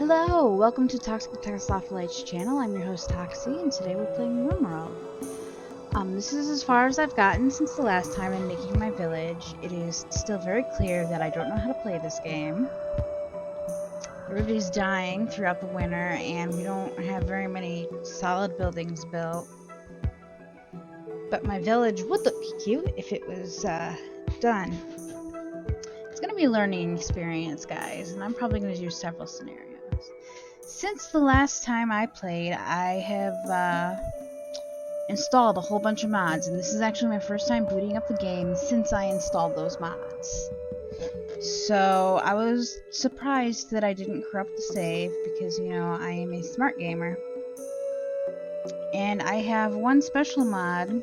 Hello, welcome to Toxic Taxophilate's channel. I'm your host Toxie, and today we're playing Rimworld. This is as far as I've gotten since the last time in making my village. It is still very clear that I don't know how to play this game. Everybody's dying throughout the winter, and we don't have very many solid buildings built. But my village would look cute if it was done. It's going to be a learning experience, guys, and I'm probably going to do several scenarios. Since the last time I played, I have installed a whole bunch of mods, and this is actually my first time booting up the game since I installed those mods. So I was surprised that I didn't corrupt the save because, you know, I am a smart gamer. And I have one special mod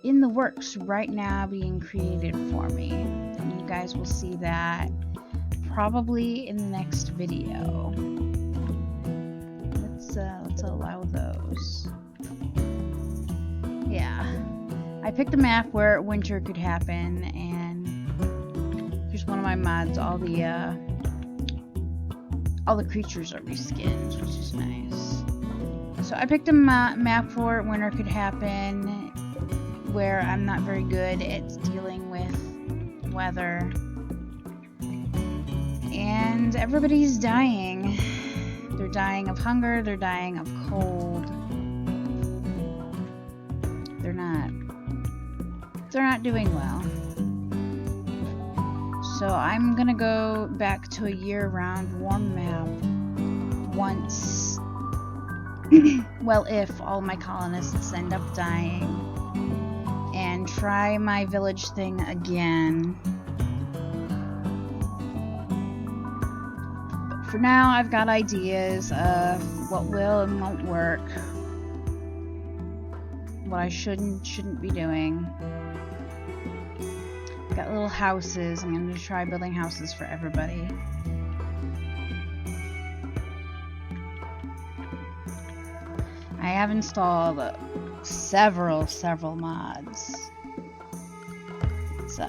in the works right now being created for me. And you guys will see that probably in the next video. Let's allow those. Yeah, I picked a map where winter could happen, and here's one of my mods. All the creatures are reskinned, which is nice. So I picked a map where winter could happen, where I'm not very good at dealing with weather. And everybody's dying. They're dying of hunger, they're dying of cold. They're not doing well. So I'm gonna go back to a year-round warm map once, well, if all my colonists end up dying, and try my village thing again. For now, I've got ideas of what will and won't work, what I shouldn't be doing. Got little houses. I'm going to try building houses for everybody. I have installed several mods. It's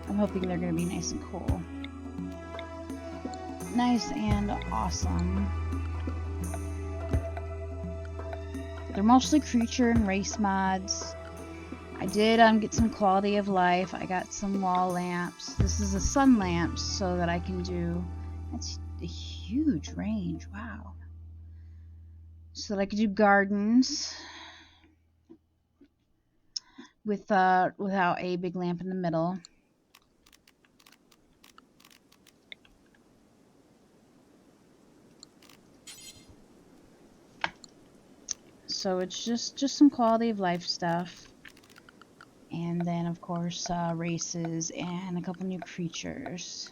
I'm hoping they're going to be nice and cool. Nice and awesome. They're mostly creature and race mods. I did get some quality of life. I got some wall lamps. This is a sun lamp so that I can do... That's a huge range. Wow. So that I could do gardens without a big lamp in the middle. So it's just some quality of life stuff, and then of course races and a couple new creatures.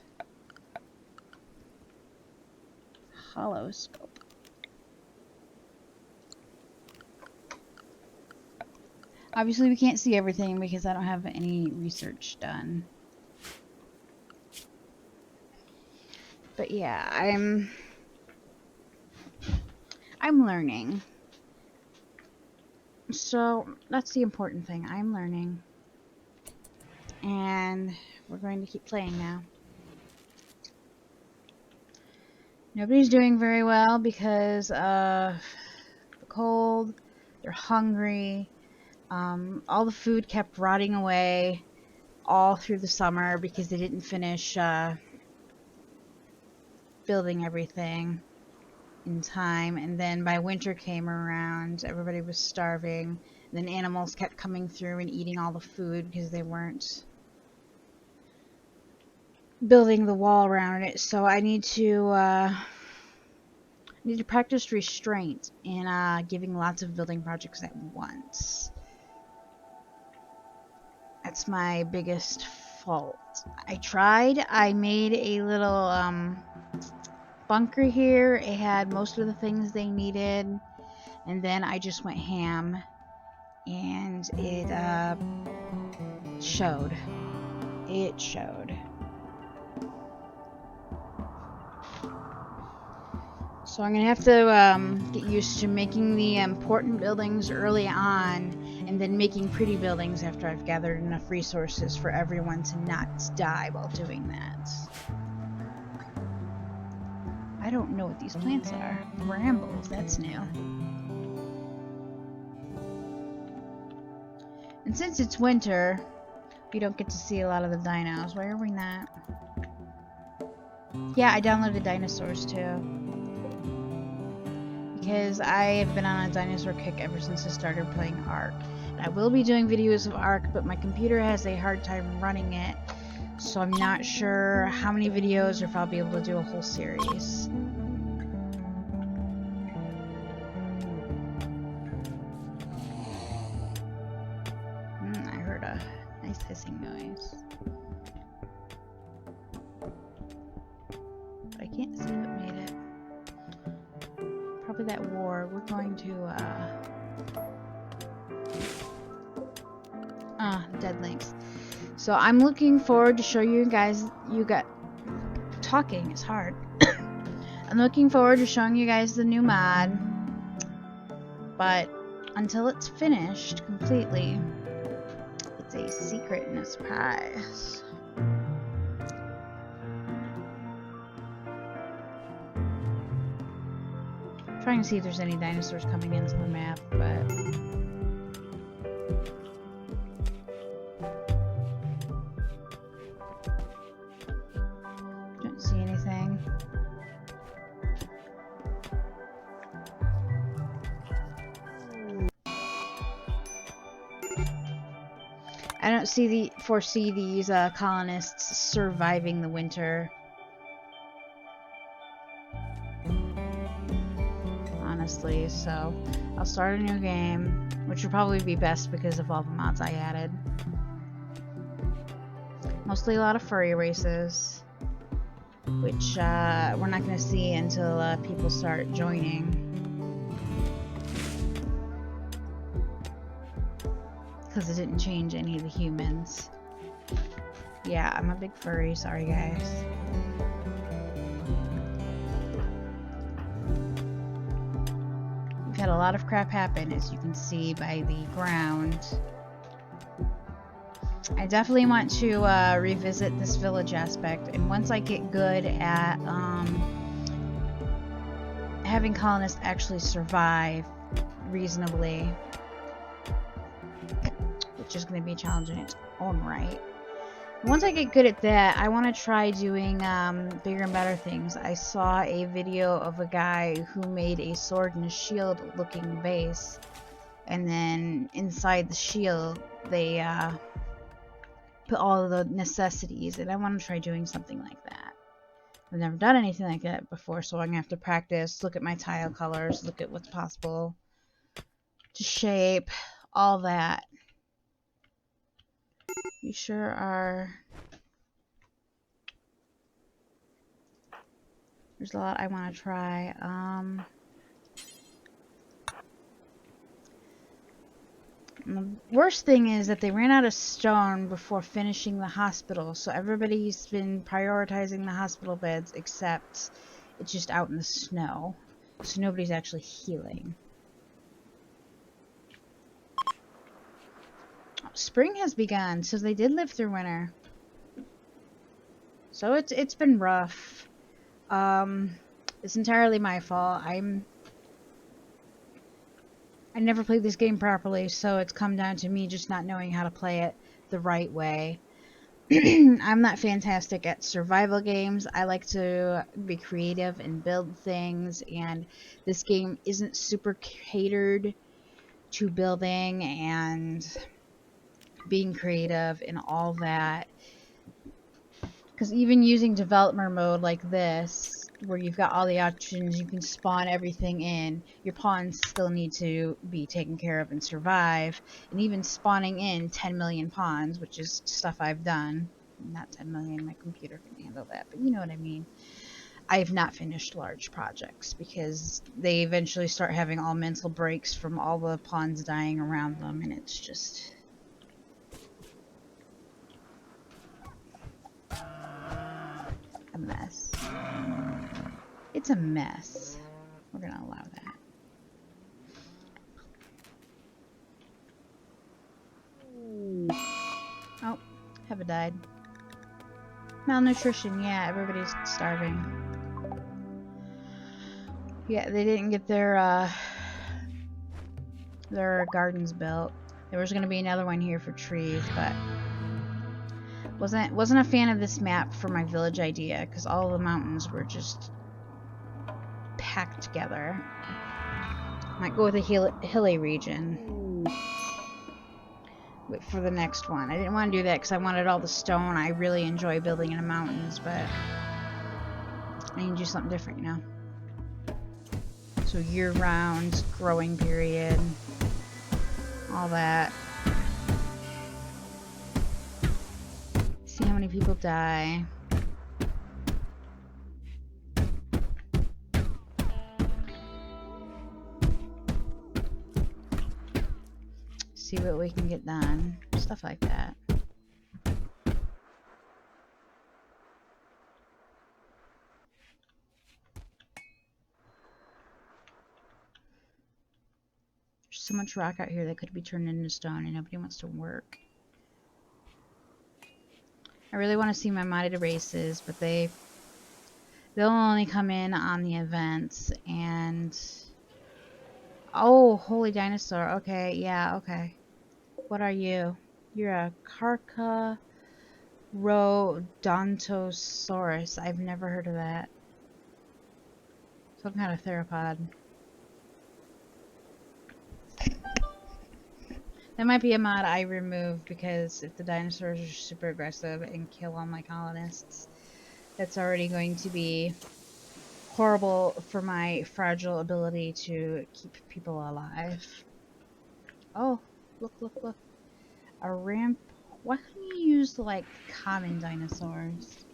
Hollow scope. Obviously we can't see everything because I don't have any research done. But yeah, I'm learning. So that's the important thing. I'm learning, and we're going to keep playing now. Nobody's doing very well because of the cold. They're hungry. All the food kept rotting away all through the summer because they didn't finish building everything in time, and then by winter came around, everybody was starving. Then animals kept coming through and eating all the food because they weren't building the wall around it. So I need to practice restraint in giving lots of building projects at once. That's my biggest fault. I made a little bunker here. It had most of the things they needed, and then I just went ham, and it showed. So I'm gonna have to get used to making the important buildings early on, and then making pretty buildings after I've gathered enough resources for everyone to not die while doing that. I don't know what these plants are. Brambles, that's new. And since it's winter, we don't get to see a lot of the dinos. Why are we not? Yeah, I downloaded dinosaurs too. Because I have been on a dinosaur kick ever since I started playing Ark. I will be doing videos of Ark, but my computer has a hard time running it, so I'm not sure how many videos or if I'll be able to do a whole series. I heard a nice hissing noise. But I can't see what made it. Probably that war. We're going to, dead links. So I'm looking forward to show you guys, talking is hard. I'm looking forward to showing you guys the new mod, but until it's finished completely, it's a secret and a surprise. I'm trying to see if there's any dinosaurs coming into the map, but don't see anything. I don't foresee these colonists surviving the winter. Honestly, so I'll start a new game, which will probably be best because of all the mods I added. Mostly a lot of furry races, which we're not going to see until people start joining. Because it didn't change any of the humans. Yeah, I'm a big furry, sorry guys. We've had a lot of crap happen, as you can see by the ground. I definitely want to revisit this village aspect, and once I get good at having colonists actually survive reasonably, which is going to be a challenge in its own right. Once I get good at that, I want to try doing bigger and better things. I saw a video of a guy who made a sword and a shield looking base, and then inside the shield they put all of the necessities, and I want to try doing something like that. I've never done anything like that before, so I'm going to have to practice, look at my tile colors, look at what's possible to shape, all that. You sure are. There's a lot I want to try. The worst thing is that they ran out of stone before finishing the hospital, so everybody's been prioritizing the hospital beds, except it's just out in the snow, so nobody's actually healing. Spring has begun, so they did live through winter. So it's been rough. It's entirely my fault. I never played this game properly, so it's come down to me just not knowing how to play it the right way. I'm not fantastic at survival games. I like to be creative and build things, and this game isn't super catered to building and being creative and all that. Because even using developer mode like this, where you've got all the options, you can spawn everything in, your pawns still need to be taken care of and survive. And even spawning in 10 million pawns, which is stuff I've done. Not 10 million, my computer can handle that, but you know what I mean. I've not finished large projects because they eventually start having all mental breaks from all the pawns dying around them, and it's just... a mess. It's a mess. We're gonna allow that. Haven't died. Malnutrition, yeah, everybody's starving. Yeah, they didn't get their gardens built. There was gonna be another one here for trees, but wasn't a fan of this map for my village idea because all the mountains were just packed together. Might go with a hilly region for the next one. I didn't want to do that because I wanted all the stone. I really enjoy building in the mountains, but I need to do something different, you know? So year-round, growing period, all that. See how many people die. See what we can get done. Stuff like that. There's so much rock out here that could be turned into stone and nobody wants to work. I really want to see my modded races, but they'll only come in on the events. And oh, holy dinosaur. Okay, yeah, okay. What are you? You're a Carcharodontosaurus. I've never heard of that. Some kind of theropod. That might be a mod I remove because if the dinosaurs are super aggressive and kill all my colonists, that's already going to be horrible for my fragile ability to keep people alive. Oh, look, look, look. A ramp. Why couldn't you use like common dinosaurs?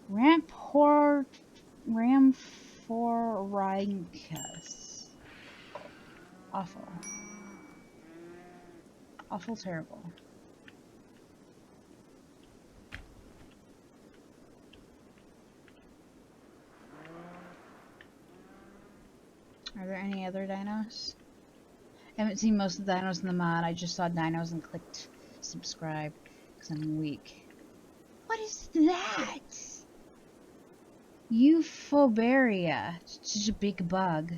Ramphorhynchus. Awful. Awful terrible. Are there any other dinos? I haven't seen most of the dinos in the mod. I just saw dinos and clicked subscribe because I'm weak. What is that? Euphoberia. It's just a big bug.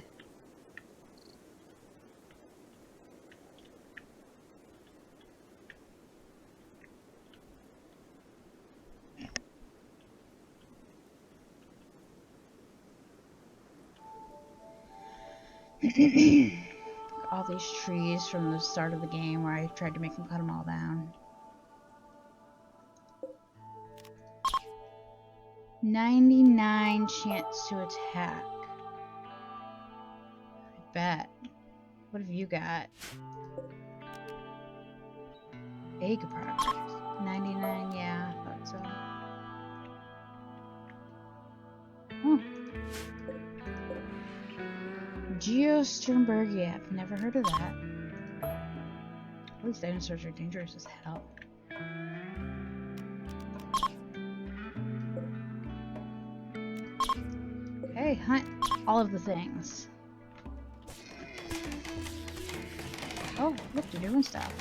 All these trees from the start of the game where I tried to make them cut them all down. 99 chance to attack. I bet. What have you got? Egg progress. 99, yeah, I thought so. Oh. Geosternbergia. I've never heard of that. All these dinosaurs are dangerous as hell. Okay, hunt all of the things. Oh, look, they're doing stuff.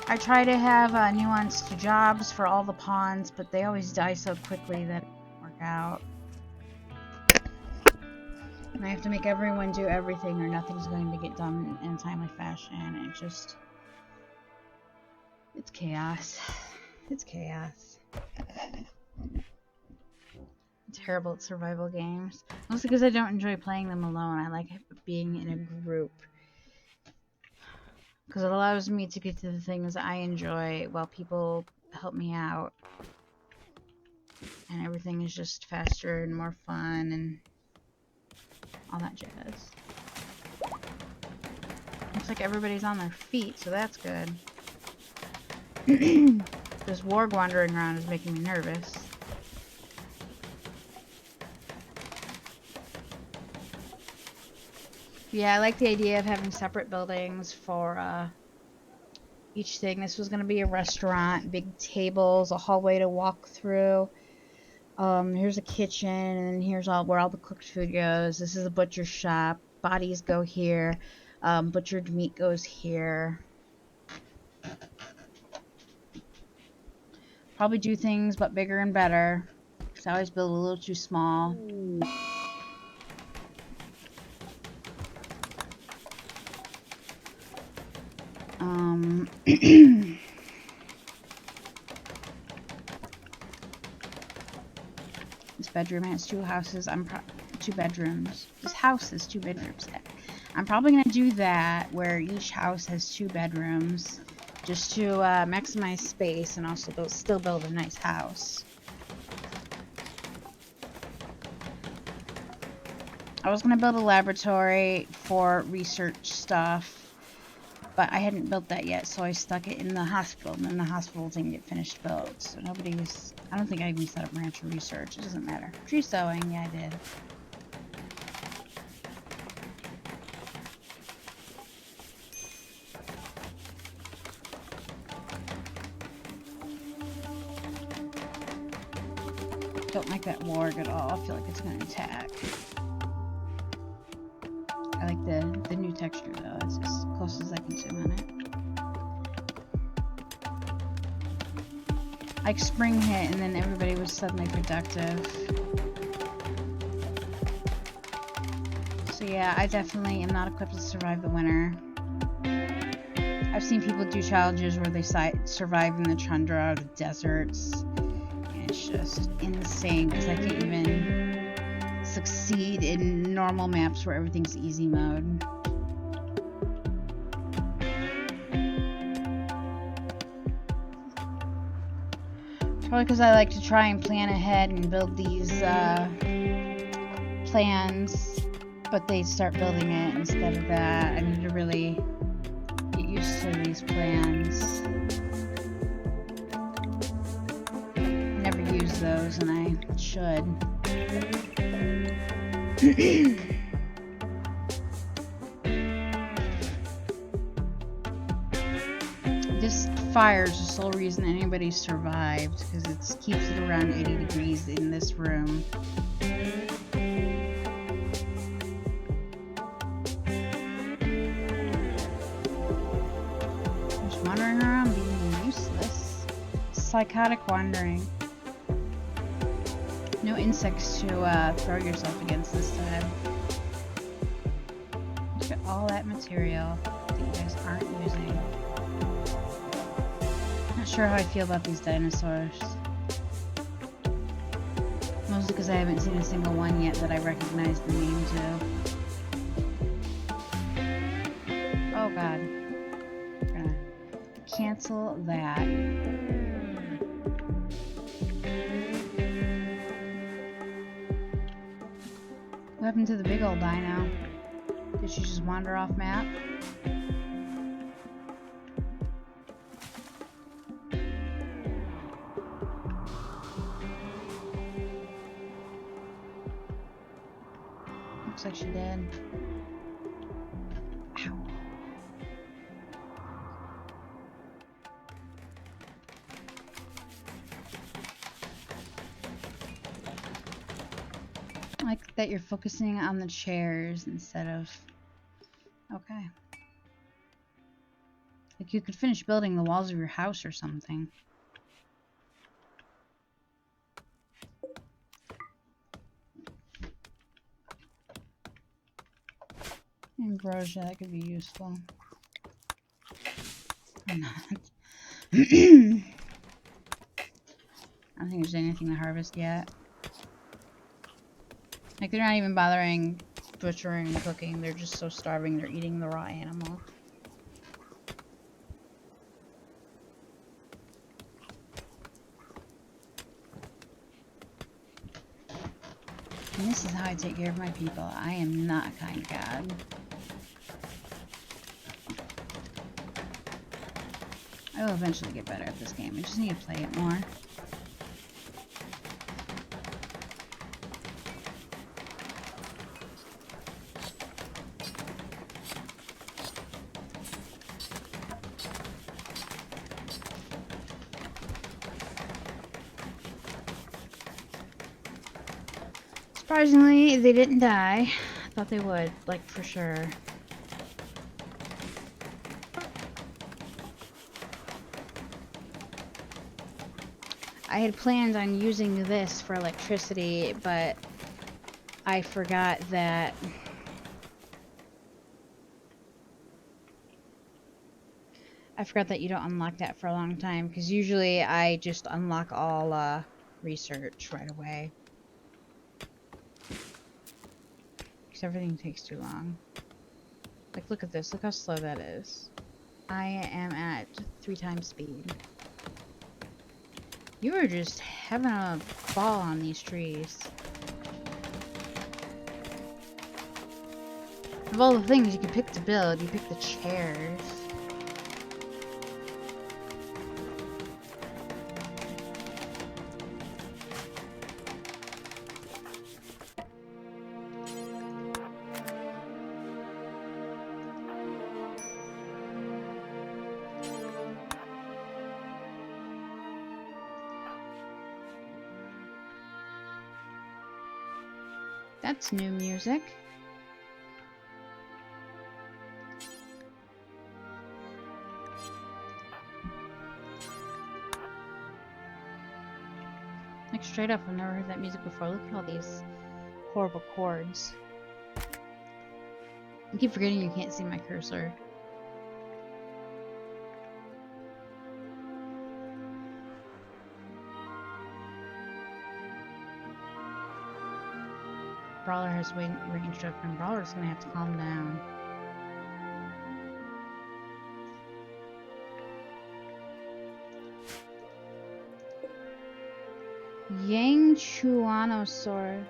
I try to have nuanced jobs for all the pawns, but they always die so quickly that it doesn't work out. And I have to make everyone do everything or nothing's going to get done in a timely fashion. It's chaos. It's chaos. I'm terrible at survival games. Mostly because I don't enjoy playing them alone. I like being in a group. Because it allows me to get to the things I enjoy while people help me out. And everything is just faster and more fun and all that jazz. Looks like everybody's on their feet, so that's good. This warg wandering around is making me nervous. Yeah, I like the idea of having separate buildings for each thing. This was going to be a restaurant, big tables, a hallway to walk through. Here's a kitchen, and then here's where all the cooked food goes. This is a butcher shop. Bodies go here. Butchered meat goes here. Probably do things, but bigger and better. Because I always build a little too small. This bedroom has 2 houses. 2 bedrooms. This house has 2 bedrooms. I'm probably going to do that, where each house has 2 bedrooms, just to maximize space and also still build a nice house. I was going to build a laboratory for research stuff, but I hadn't built that yet, so I stuck it in the hospital, and then the hospital didn't get finished built. So I don't think I even set up ranch research. It doesn't matter. Tree sowing, yeah, I did. Don't like that warg at all. I feel like it's going to attack. I like the new texture though. It's as close as I can zoom on it. Like spring hit and then everybody was suddenly productive. So yeah, I definitely am not equipped to survive the winter. I've seen people do challenges where they survive in the tundra or the deserts. And it's just insane because I can't even succeed in normal maps where everything's easy mode. Probably because I like to try and plan ahead and build these plans, but they start building it instead of that. I need to really get used to these plans. I never use those, and I should. This fire is the sole reason anybody survived, because it keeps it around 80 degrees in this room. Just wandering around being useless. Psychotic wandering. No insects to throw yourself against this time. Look at all that material that you guys aren't using. Not sure how I feel about these dinosaurs. Mostly because I haven't seen a single one yet that I recognize the name to. Oh god. We're gonna cancel that. What happened to the big old dino? Did she just wander off map? Looks like she did. Ow. I like that you're focusing on the chairs instead of... Okay. Like you could finish building the walls of your house or something. Ambrosia, that could be useful. Or not. I don't think there's anything to harvest yet. Like, they're not even bothering butchering and cooking. They're just so starving they're eating the raw animal. And this is how I take care of my people. I am not a kind god. I will eventually get better at this game. I just need to play it more. Surprisingly, they didn't die. I thought they would, like, for sure. I had planned on using this for electricity, but I forgot that you don't unlock that for a long time, because usually I just unlock all research right away. Because everything takes too long. Like, look at this. Look how slow that is. I am at 3 times speed. You are just having a ball on these trees. Of all the things you can pick to build, you pick the chairs. That's new music. Like, straight up, I've never heard that music before. Look at all these horrible chords. I keep forgetting you can't see my cursor. Brawler has range up, and Brawler's gonna have to calm down. Yangchuanosaurus.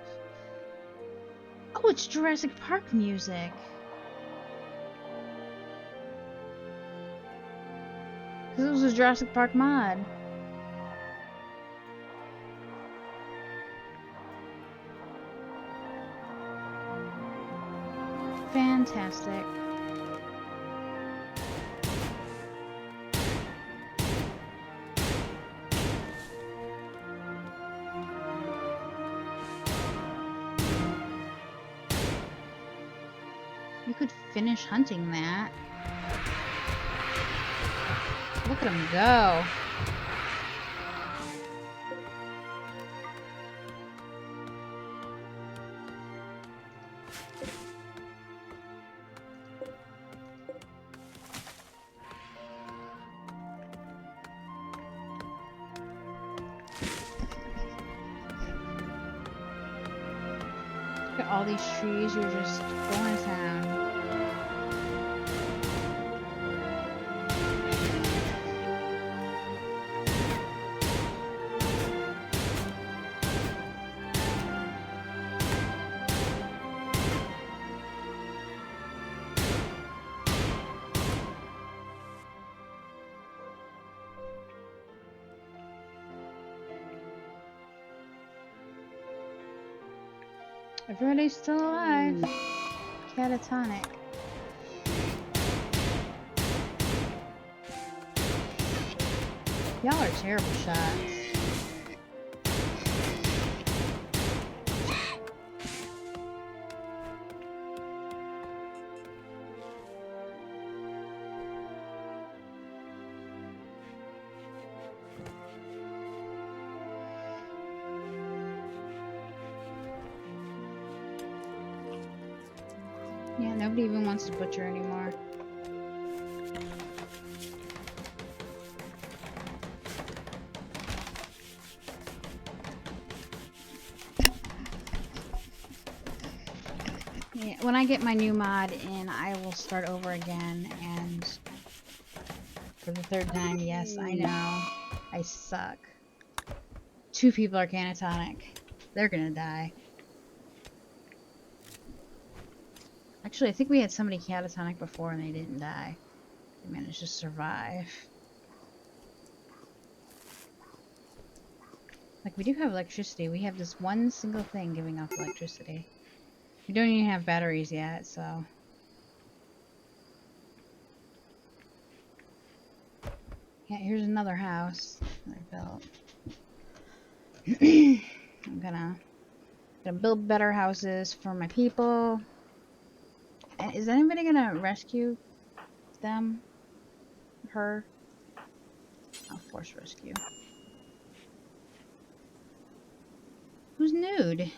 Oh, it's Jurassic Park music. Because it was a Jurassic Park mod. Fantastic. You could finish hunting that. Look at him go. Look at all these trees, you're just going to town. Everybody's still alive. Catatonic. Y'all are terrible shots. Yeah, nobody even wants to butcher anymore. Yeah, when I get my new mod in, I will start over again, and for the 3rd time, yes, I know, I suck. 2 people are catatonic. They're gonna die. Actually, I think we had somebody catatonic before and they didn't die. They managed to survive. Like, we do have electricity. We have this one single thing giving off electricity. We don't even have batteries yet, so... Yeah, here's another house that I built. I'm gonna build better houses for my people. And is anybody gonna rescue them? Her? I'll force rescue. Who's nude?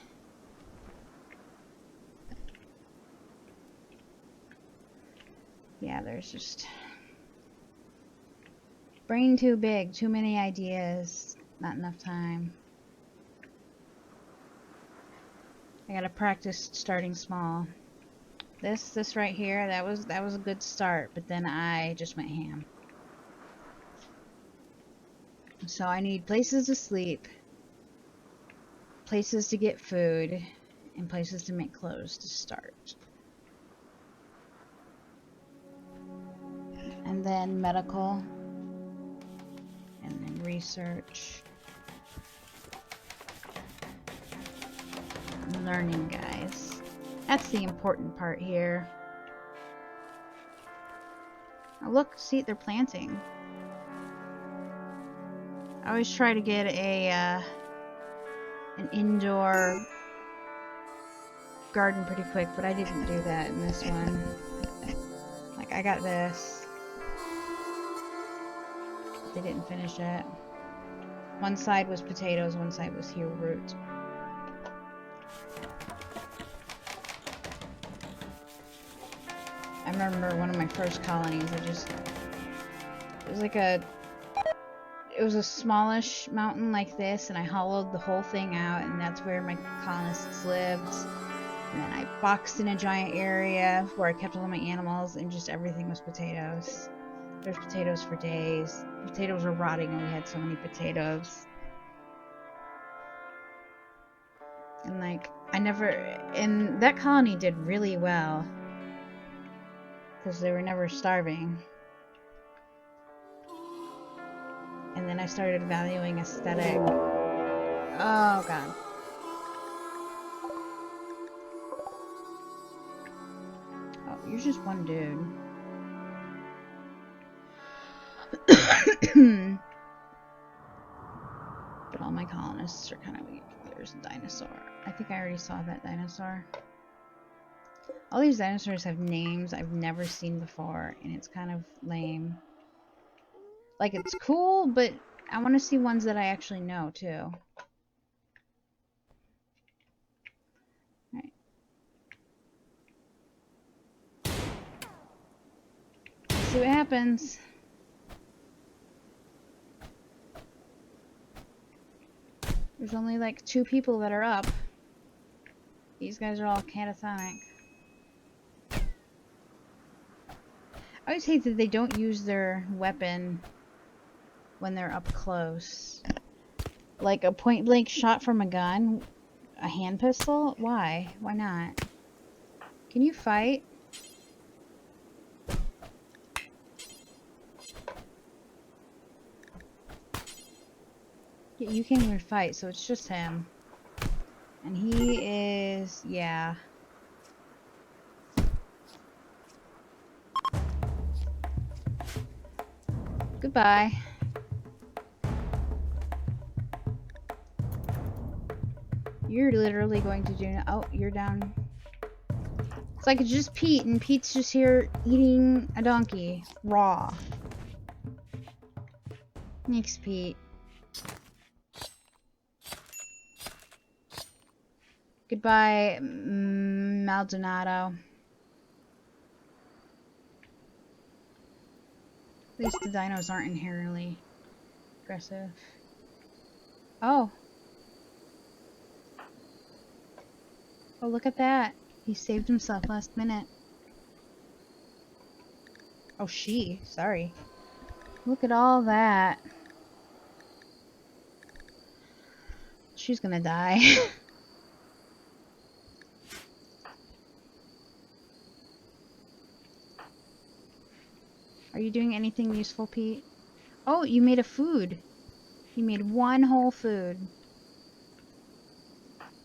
Yeah, there's just... brain too big, too many ideas, not enough time. I gotta practice starting small. This right here, that was a good start, but then I just went ham. So I need places to sleep, places to get food, and places to make clothes to start. And then medical, and then research. Learning, guys. That's the important part here. Oh, look, see, they're planting. I always try to get an indoor garden pretty quick, but I didn't do that in this one. Like, I got this. They didn't finish it. One side was potatoes, one side was here root. I remember one of my first colonies, it was a smallish mountain like this, and I hollowed the whole thing out, and that's where my colonists lived. And then I boxed in a giant area where I kept all my animals, and just everything was potatoes. There's potatoes for days. Potatoes were rotting and we had so many potatoes. And like, and that colony did really well. Because they were never starving. And then I started valuing aesthetic. Oh god. Oh, you're just one dude. But all my colonists are kind of weak. There's a dinosaur. I think I already saw that dinosaur. All these dinosaurs have names I've never seen before, and it's kind of lame. Like, it's cool, but I want to see ones that I actually know, too. Alright. Let's see what happens. There's only like 2 people that are up. These guys are all catatonic. I always hate that they don't use their weapon when they're up close. Like a point blank shot from a gun? A hand pistol? Why? Why not? Can you fight? Yeah, you can't even fight, so it's just him. And he is... yeah. Goodbye. You're literally going to do... oh, you're down. It's like it's just Pete, and Pete's just here eating a donkey. Raw. Thanks, Pete. Goodbye, Maldonado. At least the dinos aren't inherently aggressive. Oh. Oh, look at that. He saved himself last minute. Oh, sorry. Look at all that. She's gonna die. Are you doing anything useful, Pete? Oh, you made a food. You made 1 whole food.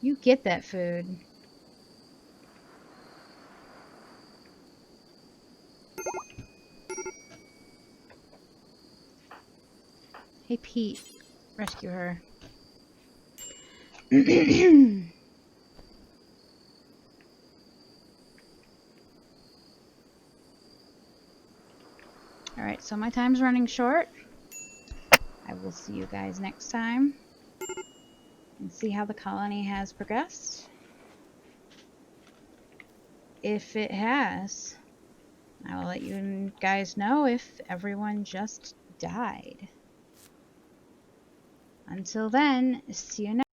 You get that food. Hey, Pete. Rescue her. Alright, so my time's running short. I will see you guys next time. and see how the colony has progressed. If it has, I will let you guys know if everyone just died. Until then, see you next time.